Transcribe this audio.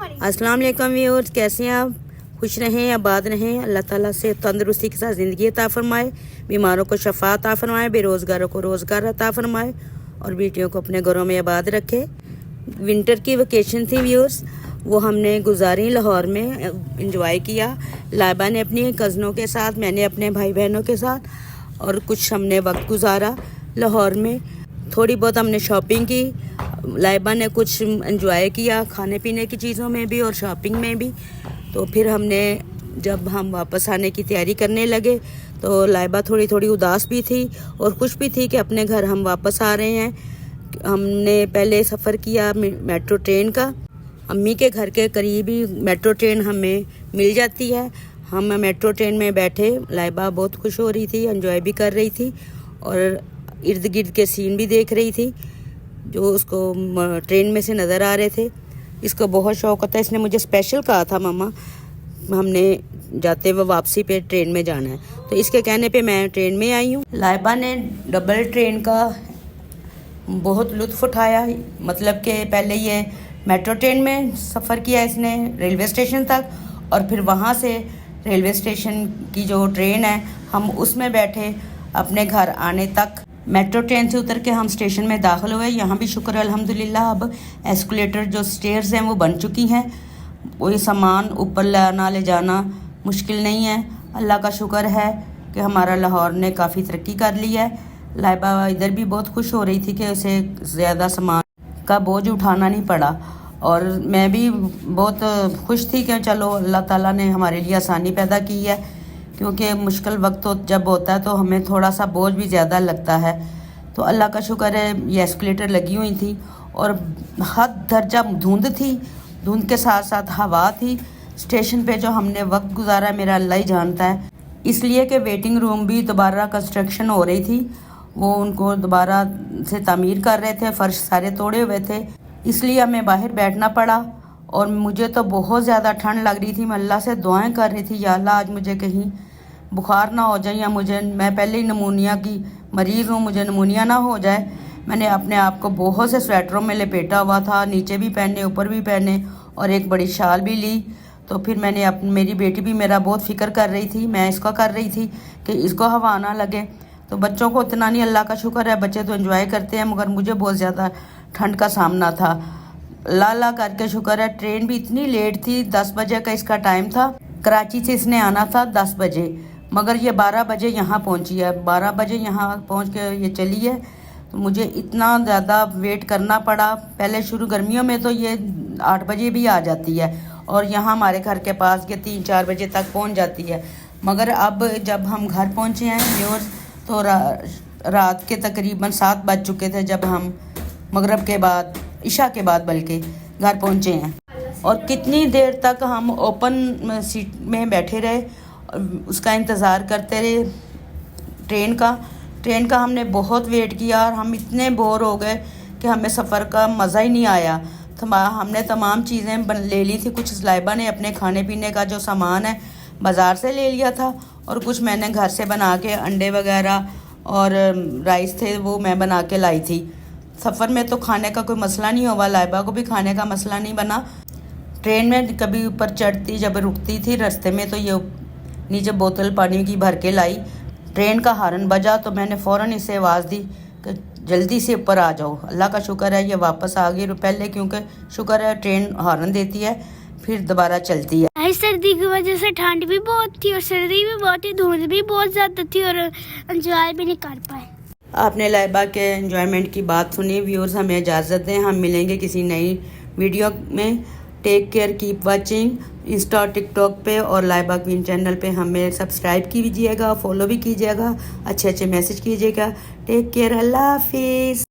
अस्सलाम वालेकुम व्यूअर्स, कैसे हैं आप? खुश रहें, आबाद रहें। अल्लाह ताला से तंदुरुस्ती के साथ ज़िंदगी अता फरमाए, बीमारों को शफा अता फरमाए, बेरोज़गारों को रोज़गार अता फरमाए और बेटियों को अपने घरों में आबाद रखे। विंटर की वेकेशन थी व्यूअर्स, वो हमने गुजारी लाहौर में, इंजॉय किया। लाइबा ने अपनी कज़नों के साथ, मैंने अपने भाई बहनों के साथ और कुछ हमने वक्त गुजारा लाहौर में। थोड़ी बहुत हमने शॉपिंग की, लाइबा ने कुछ एंजॉय किया खाने पीने की चीज़ों में भी और शॉपिंग में भी। तो फिर हमने जब हम वापस आने की तैयारी करने लगे तो लाइबा थोड़ी थोड़ी उदास भी थी और खुश भी थी कि अपने घर हम वापस आ रहे हैं। हमने पहले सफ़र किया मेट्रो ट्रेन का। अम्मी के घर के करीब ही मेट्रो ट्रेन हमें मिल जाती है। हम मेट्रो ट्रेन में बैठे, लाइबा बहुत खुश हो रही थी, एंजॉय भी कर रही थी और इर्द गिर्द के सीन भी देख रही थी जो उसको ट्रेन में से नज़र आ रहे थे। इसको बहुत शौक़ होता है, इसने मुझे स्पेशल कहा था मम्मा हमने जाते हुए वापसी पे ट्रेन में जाना है, तो इसके कहने पे मैं ट्रेन में आई हूँ। लाइबा ने डबल ट्रेन का बहुत लुत्फ़ उठाया, मतलब कि पहले ये मेट्रो ट्रेन में सफ़र किया इसने रेलवे स्टेशन तक और फिर वहाँ से रेलवे स्टेशन की जो ट्रेन है हम उसमें बैठे अपने घर आने तक। मेट्रो ट्रेन से उतर के हम स्टेशन में दाखिल हुए। यहाँ भी शुक्र अल्हम्दुलिल्लाह, अब एस्केलेटर जो स्टेयर्स हैं वो बन चुकी हैं, कोई सामान ऊपर लाना ले जाना मुश्किल नहीं है। अल्लाह का शुक्र है कि हमारा लाहौर ने काफ़ी तरक्की कर ली है। लाइबा इधर भी बहुत खुश हो रही थी कि उसे ज़्यादा सामान का बोझ उठाना नहीं पड़ा और मैं भी बहुत खुश थी कि चलो अल्लाह ताला ने हमारे लिए आसानी पैदा की है, क्योंकि मुश्किल वक्त जब होता है तो हमें थोड़ा सा बोझ भी ज़्यादा लगता है। तो अल्लाह का शुक्र है ये एस्केलेटर लगी हुई थी और हद दर्जा धुंध थी, धुंध के साथ साथ हवा थी। स्टेशन पे जो हमने वक्त गुजारा मेरा अल्लाह ही जानता है, इसलिए कि वेटिंग रूम भी दोबारा कंस्ट्रक्शन हो रही थी, वो उनको दोबारा से तामीर कर रहे थे, फ़र्श सारे तोड़े हुए थे, इसलिए हमें बाहर बैठना पड़ा। और मुझे तो बहुत ज़्यादा ठंड लग रही थी, मैं अल्लाह से दुआएं कर रही थी, या अल्लाह आज मुझे कहीं बुखार ना हो जाए या मैं पहले ही नमूनिया की मरीज़ हूँ, मुझे नमूनिया ना हो जाए। मैंने अपने आप को बहुत से स्वेटरों में लपेटा हुआ था, नीचे भी पहने ऊपर भी पहने और एक बड़ी शाल भी ली। तो फिर मैंने मेरी बेटी भी मेरा बहुत फ़िक्र कर रही थी, मैं इसका कर रही थी कि इसको हवा ना लगे। तो बच्चों को इतना नहीं, अल्लाह का शुक्र है बच्चे तो एंजॉय करते हैं, मगर मुझे बहुत ज़्यादा ठंड का सामना था। ला करके शुक्र है ट्रेन भी इतनी लेट थी, 10 बजे का इसका टाइम था, कराची से इसने आना था 10 बजे, मगर ये 12 बजे यहाँ पहुँची है। 12 बजे यहाँ पहुँच के ये चली है, तो मुझे इतना ज़्यादा वेट करना पड़ा। पहले शुरू गर्मियों में तो ये 8 बजे भी आ जाती है और यहाँ हमारे घर के पास ये 3-4 बजे तक पहुँच जाती है, मगर अब जब हम घर पहुँचे हैं व्यूअर्स तो रात के तकरीबन 7 बज चुके थे जब हम मगरिब के बाद, इशा के बाद बल्कि घर पहुँचे हैं। और कितनी देर तक हम ओपन सीट में बैठे रहे, उसका इंतज़ार करते रहे ट्रेन का हमने बहुत वेट किया और हम इतने बोर हो गए कि हमें सफ़र का मज़ा ही नहीं आया। हमने तमाम चीज़ें ले ली थी, कुछ लाइबा ने अपने खाने पीने का जो सामान है बाज़ार से ले लिया था और कुछ मैंने घर से बना के, अंडे वगैरह और राइस थे वो मैं बना के लाई थी। सफ़र में तो खाने का कोई मसला नहीं हुआ, लाइबा को भी खाने का मसला नहीं बना। ट्रेन में कभी ऊपर चढ़ती जब रुकती थी रास्ते में तो ये नीचे बोतल पानी की भर के लाई। ट्रेन का हॉर्न बजा तो मैंने फ़ौरन इसे आवाज़ दी कि जल्दी से ऊपर आ जाओ। अल्लाह का शुक्र है ये वापस आ गई पहले, क्योंकि शुक्र है ट्रेन हॉर्न देती है फिर दोबारा चलती है। सर्दी की वजह से ठंड भी बहुत थी और सर्दी भी बहुत थी, धुंध भी बहुत ज़्यादा थी और एंजॉय भी नहीं कर पाए। आपने लाइबा के एंजॉयमेंट की बात सुनी व्यूअर्स, हमें इजाज़त दें, हम मिलेंगे किसी नई वीडियो में। Take care, keep watching. Insta TikTok पे और लाइबा क्वीन चैनल पे हमें सब्सक्राइब कीजिएगा, फॉलो भी कीजिएगा, अच्छे अच्छे मैसेज कीजिएगा। टेक केयर, अल्लाह हाफिज़।